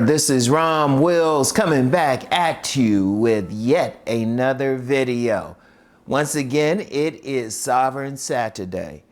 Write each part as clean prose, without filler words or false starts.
there, this is RomWills coming back at you with yet another video. Once again, it is Sovereign Saturday.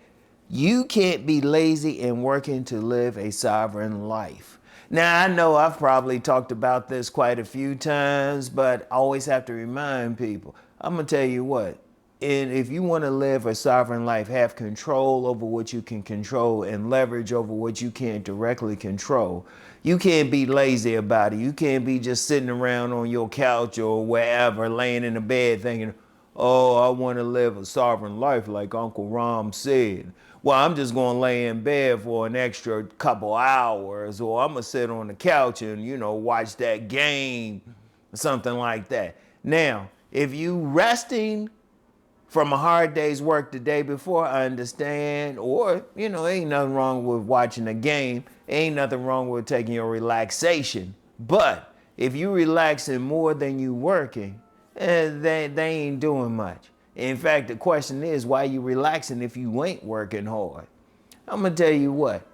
You can't be lazy and working to live a sovereign life. Now, I know I've probably talked about this quite a few times, but I always have to remind people. I'm going to tell you what, and if you want to live a sovereign life, have control over what you can control and leverage over what you can't directly control, you can't be lazy about it. You can't be just sitting around on your couch or wherever, laying in the bed thinking, oh, I want to live a sovereign life like Uncle Rom said. Well, I'm just going to lay in bed for an extra couple hours, or I'm going to sit on the couch and, watch that game, or something like that. Now, if you resting from a hard day's work the day before, I understand. Or, ain't nothing wrong with watching a game. Ain't nothing wrong with taking your relaxation. But if you relaxing more than you working, they ain't doing much. In fact, the question is, why you relaxing if you ain't working hard? I'm going to tell you what.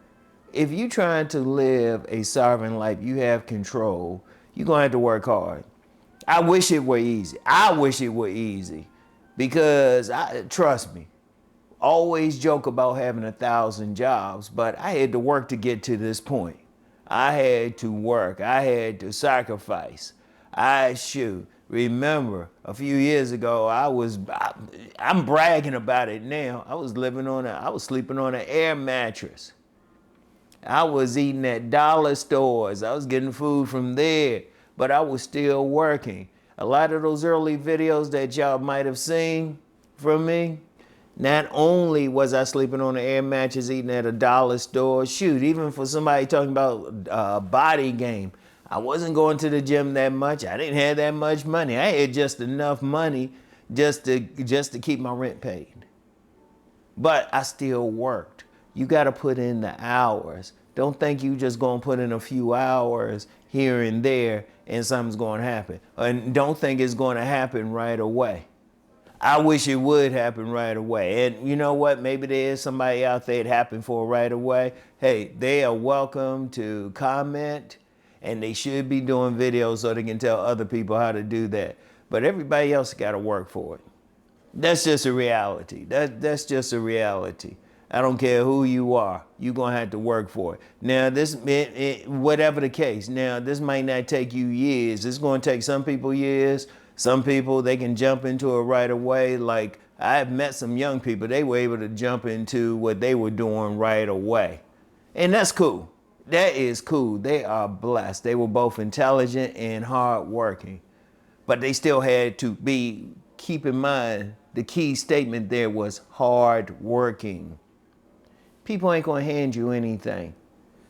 If you trying to live a sovereign life, you have control, you're going to have to work hard. I wish it were easy. I wish it were easy. Because, trust me, always joke about having 1,000 jobs, but I had to work to get to this point. I had to work. I had to sacrifice. Remember, a few years ago, I'm bragging about it now. I was sleeping on an air mattress. I was eating at dollar stores. I was getting food from there, but I was still working. A lot of those early videos that y'all might have seen from me, not only was I sleeping on an air mattress, eating at a dollar store, shoot, even for somebody talking about body game, I wasn't going to the gym that much. I didn't have that much money. I had just enough money just to keep my rent paid. But I still worked. You got to put in the hours. Don't think you just going to put in a few hours here and there and something's going to happen. And don't think it's going to happen right away. I wish it would happen right away. And you know what? Maybe there is somebody out there it happened for right away. Hey, they are welcome to comment, and they should be doing videos so they can tell other people how to do that. But everybody else got to work for it. That's just a reality. That's just a reality. I don't care who you are, you're going to have to work for it. Now, whatever the case, now, this might not take you years. It's going to take some people years. Some people, they can jump into it right away. Like, I've met some young people, they were able to jump into what they were doing right away. And that's cool. That is cool. They are blessed. They were both intelligent and hardworking. But they still had to keep in mind, the key statement there was hardworking. People ain't going to hand you anything.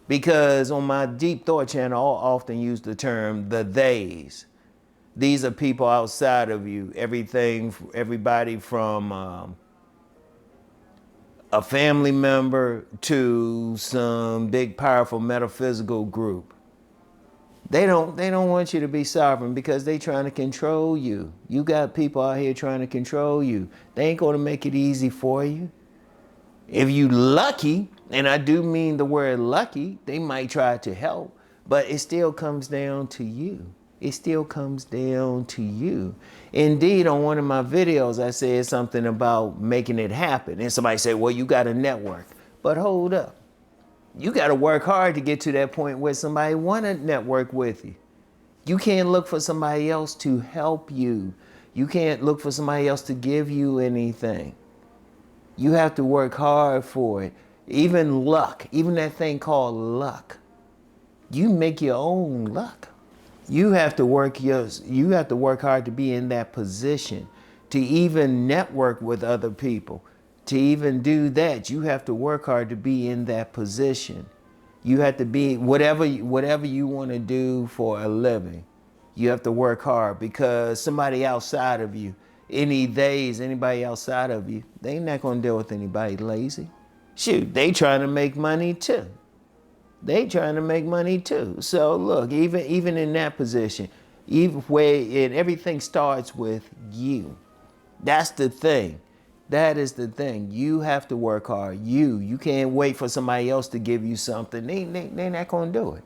Because on my Deep Thought channel, I often use the term the theys. These are people outside of you. Everybody from a family member to some big, powerful metaphysical group. They don't want you to be sovereign because they trying to control you. You got people out here trying to control you. They ain't going to make it easy for you. If you lucky, and I do mean the word lucky, they might try to help, but it still comes down to you. It still comes down to you. Indeed, on one of my videos, I said something about making it happen. And somebody said, well, you got a network. But hold up. You got to work hard to get to that point where somebody want to network with you. You can't look for somebody else to help you. You can't look for somebody else to give you anything. You have to work hard for it. Even luck, even that thing called luck. You make your own luck. You have to work hard to be in that position, to even network with other people. To even do that, you have to work hard to be in that position. You have to be whatever you want to do for a living. You have to work hard because somebody outside of you, anybody outside of you, they ain't not going to deal with anybody lazy. Shoot, they trying to make money too. So look, even in that position, everything starts with you. That's the thing. That is the thing. You have to work hard. You can't wait for somebody else to give you something. They're not going to do it.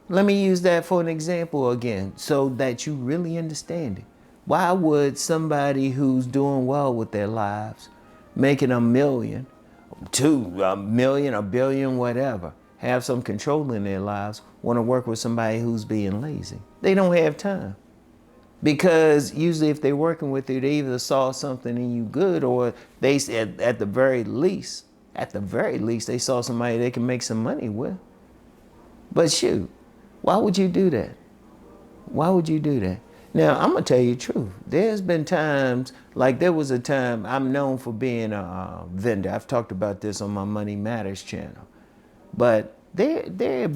Let me use that for an example again so that you really understand it. Why would somebody who's doing well with their lives, making a million, 2 million, a billion, whatever, have some control in their lives, want to work with somebody who's being lazy? They don't have time. Because usually if they're working with you, they either saw something in you good, or they at the very least, they saw somebody they can make some money with. But shoot, why would you do that? Why would you do that? Now, I'm going to tell you the truth. There's been times, like there was a time, I'm known for being a vendor. I've talked about this on my Money Matters channel. But there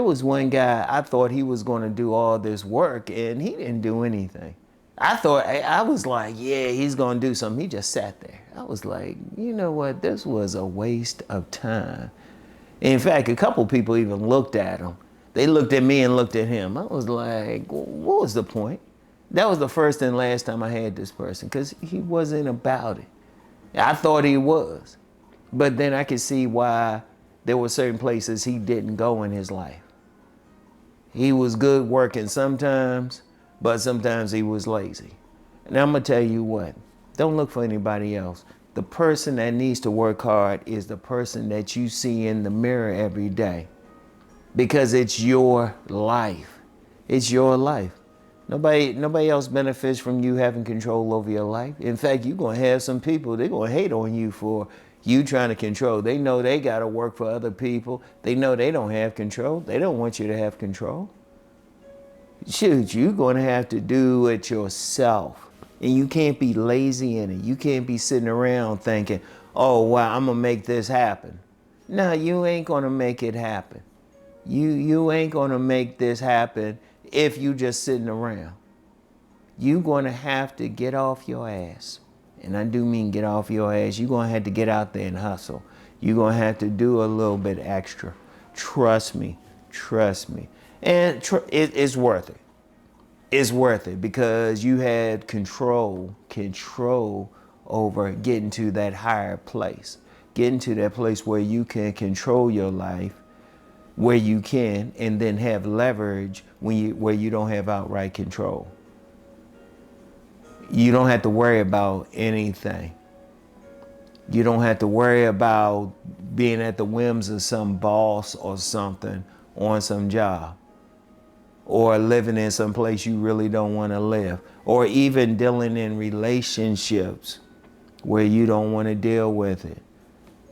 was one guy, I thought he was going to do all this work, and he didn't do anything. I was like, yeah, he's going to do something. He just sat there. I was like, you know what? This was a waste of time. In fact, a couple people even looked at him. They looked at me and looked at him. I was like, what was the point? That was the first and last time I had this person, because he wasn't about it. I thought he was. But then I could see why there were certain places he didn't go in his life. He was good working sometimes, but sometimes he was lazy. And I'm going to tell you what, don't look for anybody else. The person that needs to work hard is the person that you see in the mirror every day. Because it's your life. It's your life. Nobody else benefits from you having control over your life. In fact, you're going to have some people, they're going to hate on you for you trying to control. They know they got to work for other people. They know they don't have control. They don't want you to have control. Shoot, you're going to have to do it yourself. And you can't be lazy in it. You can't be sitting around thinking, oh, wow, I'm going to make this happen. No, you ain't going to make it happen. You ain't going to make this happen if you just sitting around. You're going to have to get off your ass. And I do mean get off your ass. You're going to have to get out there and hustle. You're going to have to do a little bit extra. Trust me. Trust me. And it's worth it. It's worth it because you had control over getting to that higher place. Getting to that place where you can control your life, where you can, and then have leverage where you don't have outright control. You don't have to worry about anything. You don't have to worry about being at the whims of some boss or something on some job, or living in some place you really don't want to live, or even dealing in relationships where you don't want to deal with it.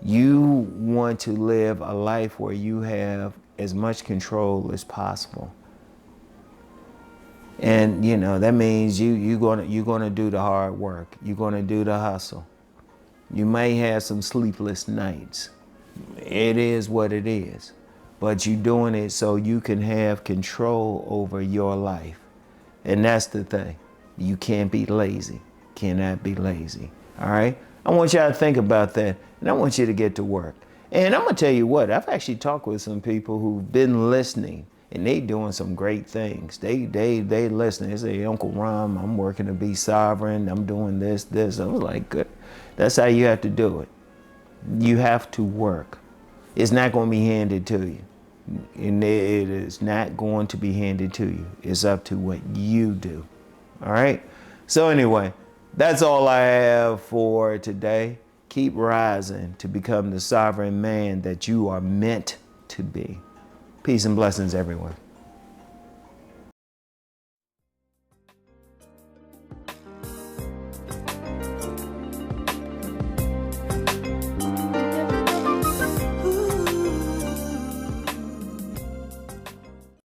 You want to live a life where you have as much control as possible. And you know, that means you're gonna do the hard work. You're gonna do the hustle. You may have some sleepless nights. It is what it is. But you're doing it so you can have control over your life. And that's the thing. You can't be lazy. Cannot be lazy. All right? I want y'all to think about that, and I want you to get to work. And I'm gonna tell you what, I've actually talked with some people who've been listening, and they doing some great things. They listening. They say, Uncle Rom, I'm working to be sovereign. I'm doing this. I was like, good. That's how you have to do it. You have to work. It's not going to be handed to you. And it is not going to be handed to you. It's up to what you do. All right? So anyway, that's all I have for today. Keep rising to become the sovereign man that you are meant to be. Peace and blessings, everyone.